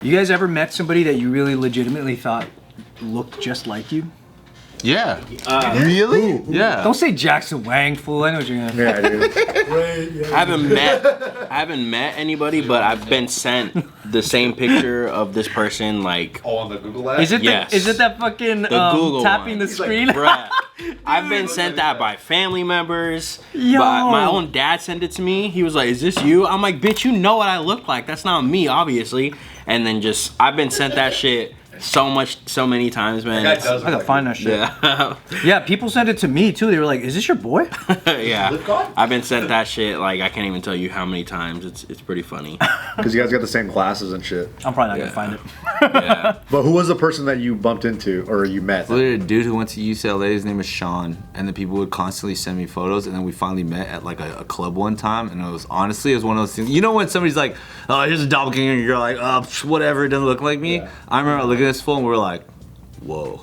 You guys ever met somebody that you really legitimately thought looked just like you? Yeah. Really? Ooh. Yeah. Don't say Jackson Wang, fool. I know what you're gonna. Yeah, dude. I haven't met anybody, but I've been sent the same picture of this person, like. Oh, on the Google app? Is it Yes. is it that fucking Google tapping one. the screen? Like, bruh, I've been sent that by family members. Yo. But my own dad sent it to me. He was like, "Is this you?" I'm like, "Bitch, you know what I look like. That's not me, obviously." And then just I've been sent that shit so many times, man. I gotta find that shit. Yeah. Yeah, people sent it to me too. They were like, "Is this your boy?" Yeah. I've been sent that shit like I can't even tell you how many times. It's pretty funny. Because you guys got the same classes and shit. I'm probably not gonna find it. Yeah. But who was the person that you bumped into or you met? Literally a dude who went to UCLA, his name is Sean, and the people would constantly send me photos, and then we finally met at like a club one time, and it was one of those things. You know when somebody's like, "Oh, here's a doppelganger," and you're like, "Oh, whatever, it doesn't look like me." Yeah. I remember looking at this fool, and we were like, "Whoa."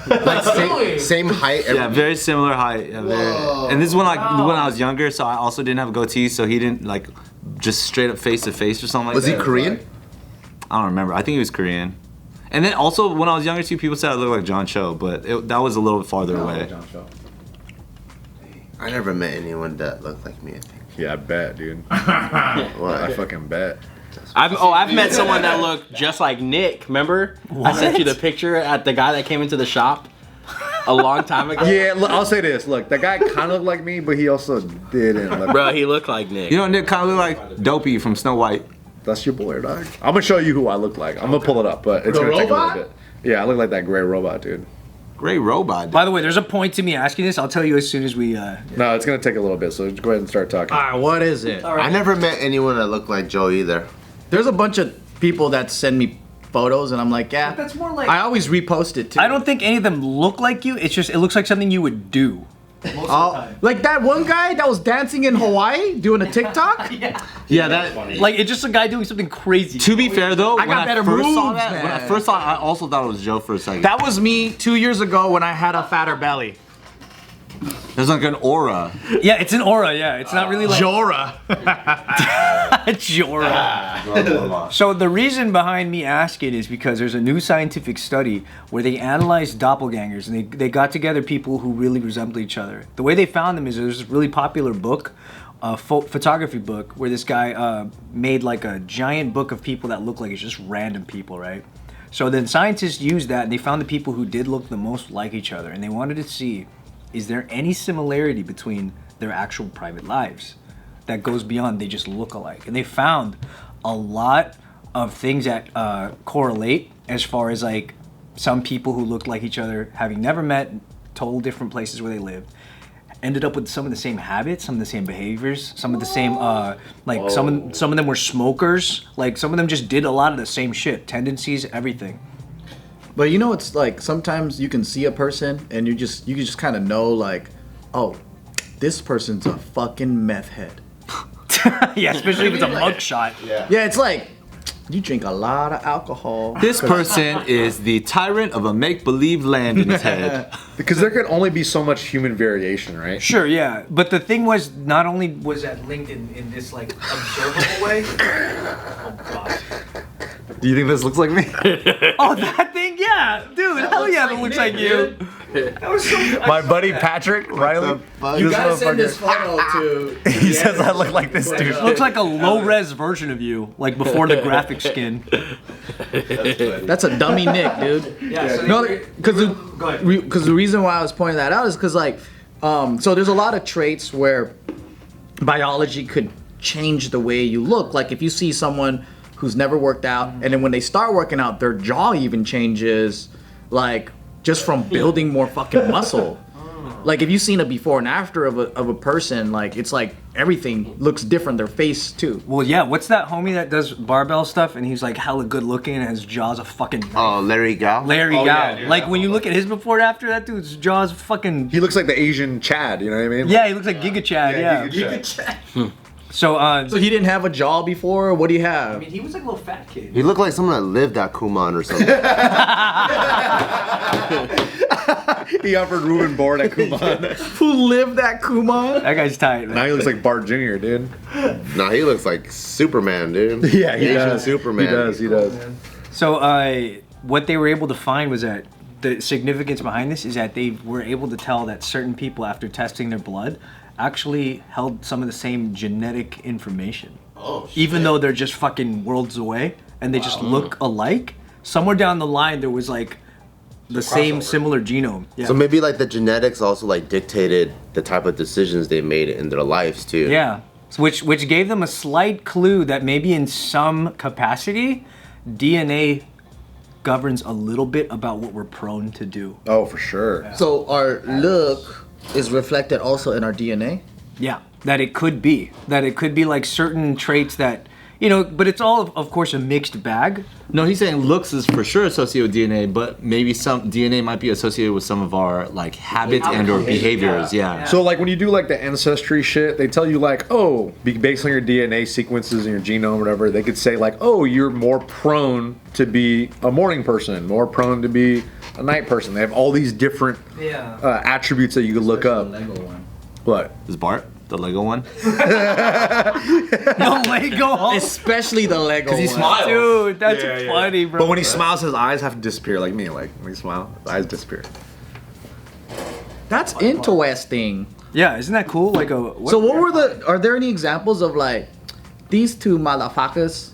Like same height. Yeah, very similar height. Yeah, and this is when when I was younger, so I also didn't have a goatee, so he didn't like just straight up face to face or something like that. Was he Korean? I don't remember. I think he was Korean. And then also when I was younger too, people said I looked like John Cho, but that was a little bit farther away. John Cho. I never met anyone that looked like me, I think. Yeah, I bet, dude. What? I fucking bet. I've met someone that looked just like Nick. Remember? What? I sent you the picture at the guy that came into the shop a long time ago. Yeah, look, I'll say this. Look, that guy kind of looked like me, but he also didn't look. Bro, he looked like Nick. You know, Nick kind of looked like Dopey from Snow White. That's your boy, dog. I'm gonna show you who I look like. I'm gonna pull it up, but it's gonna take a little bit. Yeah, I look like that gray robot, dude. Great robot. By the way, there's a point to me asking this. I'll tell you as soon as we. No, it's gonna take a little bit, so just go ahead and start talking. All right, what is it? I never met anyone that looked like Joe either. There's a bunch of people that send me photos, and I'm like, yeah. That's more like. I always repost it too. I don't think any of them look like you. It's just it looks like something you would do. Like that one guy that was dancing in Hawaii doing a TikTok. Yeah, that. Like it's just a guy doing something crazy. To be fair though, I got better moves, when I man. first saw it, I also thought it was Joe for a second. That was me 2 years ago when I had a fatter belly. There's like an aura. Yeah, it's an aura. Yeah, it's not really like Jora. Jora. So the reason behind me asking is because there's a new scientific study where they analyzed doppelgangers and they got together people who really resemble each other. The way they found them is there's this really popular book, a photography book, where this guy made like a giant book of people that look like it's just random people, right? So then scientists used that and they found the people who did look the most like each other, and they wanted to see, is there any similarity between their actual private lives that goes beyond they just look alike? And they found a lot of things that correlate as far as like some people who looked like each other, having never met, total different places where they lived, ended up with some of the same habits, some of the same behaviors, some of the same like some of them were smokers, like some of them just did a lot of the same shit, tendencies, everything. But you know, it's like sometimes you can see a person and you can just kind of know like, oh, this person's a fucking meth head. Yeah, especially if it's a mugshot. Yeah, it's like you drink a lot of alcohol. This person is the tyrant of a make-believe land in his head. Because there can only be so much human variation, right? Sure, yeah. But the thing was, not only was that linked in this like observable way. Oh god. Do you think this looks like me? Oh, that thing? Yeah, dude. Hell yeah, that looks like you. That was so. My buddy Patrick Riley. You gotta send this photo to. He says I look like this dude. Looks like a low-res version of you, like before the graphic skin. That's a dummy Nick, dude. Yeah. So No, because the reason why I was pointing that out is because like, so there's a lot of traits where biology could change the way you look. Like if you see someone who's never worked out, and then when they start working out, their jaw even changes, like just from building more fucking muscle. Like if you've seen a before and after of a person, like it's like everything looks different. Their face too. Well, yeah. What's that homie that does barbell stuff and he's like hella good looking and his jaw's a fucking. Oh, Larry Gao? Larry Gao. Yeah, like when you look at his before and after, that dude's jaw's fucking. He looks like the Asian Chad, you know what I mean? Yeah, he looks like Giga Chad. Yeah. Giga Chad. So So he didn't have a jaw before. What do you have? I mean, he was like a little fat kid. He looked like someone that lived at Kumon or something. He offered room and board at Kumon. Who lived at Kumon? That guy's tight, man. Now he looks like Bart Jr., dude. Nah, he looks like Superman, dude. Yeah, he Asian does. Superman. He does. So, what they were able to find was that the significance behind this is that they were able to tell that certain people, after testing their blood, actually held some of the same genetic information. Oh, shit. Even though they're just fucking worlds away and they just look alike, somewhere down the line there was like the same similar genome. Yeah. So maybe like the genetics also like dictated the type of decisions they made in their lives too. Yeah. Which gave them a slight clue that maybe in some capacity, DNA governs a little bit about what we're prone to do. Oh, for sure. So our look is reflected also in our DNA? Yeah, that it could be. That it could be like certain traits that, but it's all, of course, a mixed bag. No, he's saying looks is for sure associated with DNA, but maybe some DNA might be associated with some of our like habits and or behaviors. Yeah. So like when you do like the ancestry shit, they tell you like, oh, based on your DNA sequences and your genome, whatever, they could say like, oh, you're more prone to be a morning person, more prone to be a night person. They have all these different attributes that you could look up. What? Is Bart the Lego one? No Lego. Especially the Lego one. smiles. Dude, that's funny, bro. But when he smiles, his eyes have to disappear like me. Like when he smiles, his eyes disappear. That's interesting. Yeah, isn't that cool? Like Are there any examples of like, these two motherfuckers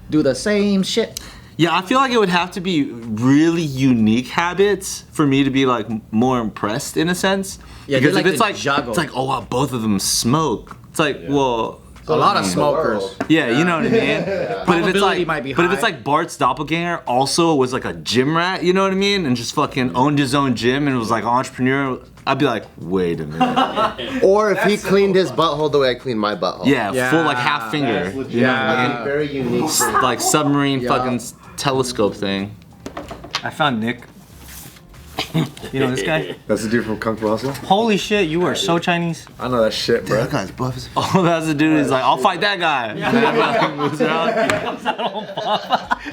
do the same shit? Yeah, I feel like it would have to be really unique habits for me to be like more impressed in a sense. Yeah, because like if it's to like juggle. it's like, oh wow, both of them smoke. It's like, well, A lot of smokers. yeah, you know what I mean. But if it's Probability like, might be but if it's high. like Bart's doppelganger also was like a gym rat, you know what I mean, and just fucking owned his own gym and was like an entrepreneur, I'd be like, wait a minute. Or if he cleaned his butthole the way I cleaned my butthole. Yeah, full like half finger. You know what I mean? Very unique. Like submarine fucking telescope thing. I found Nick. You know this guy? That's the dude from Kung Fu Hustle. Holy shit, you are so Chinese. I know that shit, bro. That guy's buff as fuck. Oh, that's the dude who's like, I'll fight that guy. Moves around.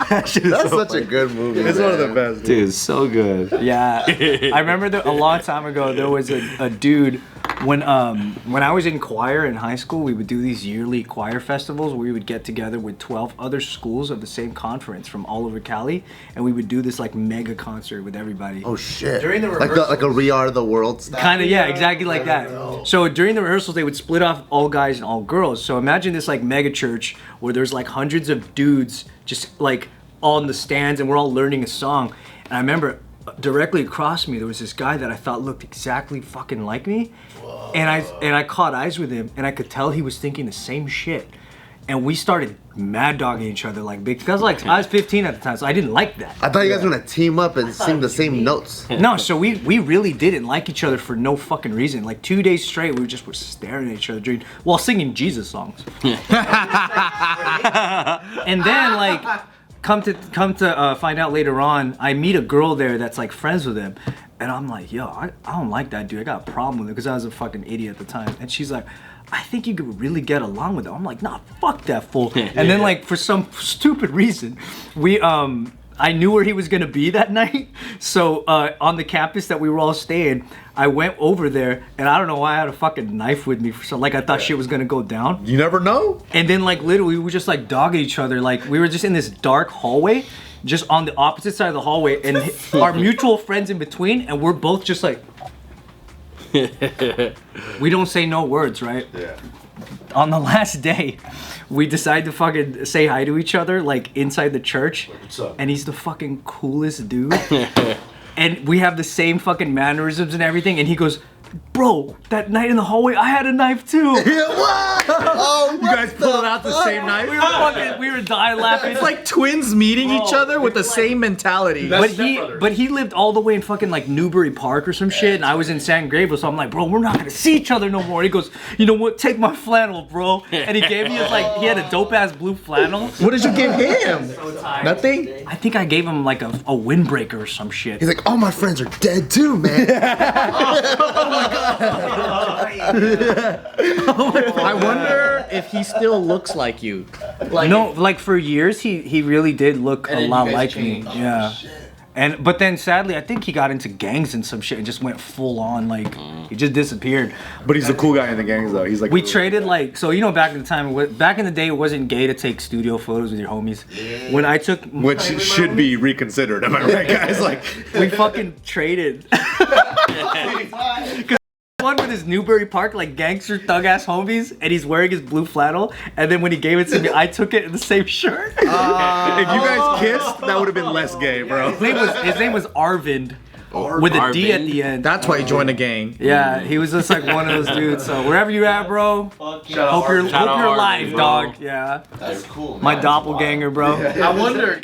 That shit is That's so such a good movie. It's one of the best. Dude, it's so good. Yeah, I remember a long time ago there was a dude when I was in choir in high school. We would do these yearly choir festivals where we would get together with 12 other schools of the same conference from all over Cali, and we would do this like mega concert with everybody. Oh shit. During the like a We Are the World style. Kind of, yeah, exactly like that. So during the rehearsals, they would split off all guys and all girls. So imagine this like mega church where there's like hundreds of dudes just like all in the stands, and we're all learning a song. And I remember directly across me there was this guy that I thought looked exactly fucking like me. And I caught eyes with him, and I could tell he was thinking the same shit. And we started mad dogging each other like big. Because like I was 15 at the time, so I didn't like that. I thought you guys were gonna team up and sing the same notes. No, so we really didn't like each other for no fucking reason. Like 2 days straight, we just were staring at each other while singing Jesus songs. And then like come to find out later on, I meet a girl there that's like friends with him. And I'm like, yo, I don't like that dude. I got a problem with it because I was a fucking idiot at the time. And she's like, I think you could really get along with it. I'm like, nah, fuck that fool. And then like for some stupid reason, I knew where he was gonna be that night. So on the campus that we were all staying, I went over there, and I don't know why I had a fucking knife with me. So like I thought shit was gonna go down. You never know. And then like literally we were just like dogging each other. Like we were just in this dark hallway, just on the opposite side of the hallway, and our mutual friends in between, and we're both just like, we don't say no words, right? Yeah. On the last day, we decided to fucking say hi to each other, like inside the church. What's up? And he's the fucking coolest dude. And we have the same fucking mannerisms and everything. And he goes, bro, that night in the hallway, I had a knife too. Oh, You guys pulled out the same knife? We were dying laughing. It's like twins meeting each other with the same mentality. But he lived all the way in fucking like Newbury Park or some shit, and I was in San Gabriel, so I'm like, bro, we're not gonna see each other no more. He goes, you know what? Take my flannel, bro. And he gave me he had a dope ass blue flannel. What did you give him? Nothing? I think I gave him like a windbreaker or some shit. He's like, all my friends are dead too, man. I wonder if he still looks like you. Like, No, like for years he really did look And a then lot you guys like changed. me. Yeah. But then sadly, I think he got into gangs and some shit and just went full on, like he just disappeared. But he's the cool guy in the gangs though. He's like We traded like, so you know, back in the time, back in the day, it wasn't gay to take studio photos with your homies. Yeah. When I took, which should be reconsidered. Am I right, guys? Like we fucking traded. One with his Newbury Park like gangster thug ass homies, and he's wearing his blue flannel. And then when he gave it to me, I took it in the same shirt. if you guys kissed, that would have been less gay, bro. His name was Arvind. With a D at the end. That's why he joined the gang. Yeah, he was just like one of those dudes. So wherever you're at, bro, hope you're alive, bro. dog. Yeah, That's cool. my doppelganger, bro. I wonder.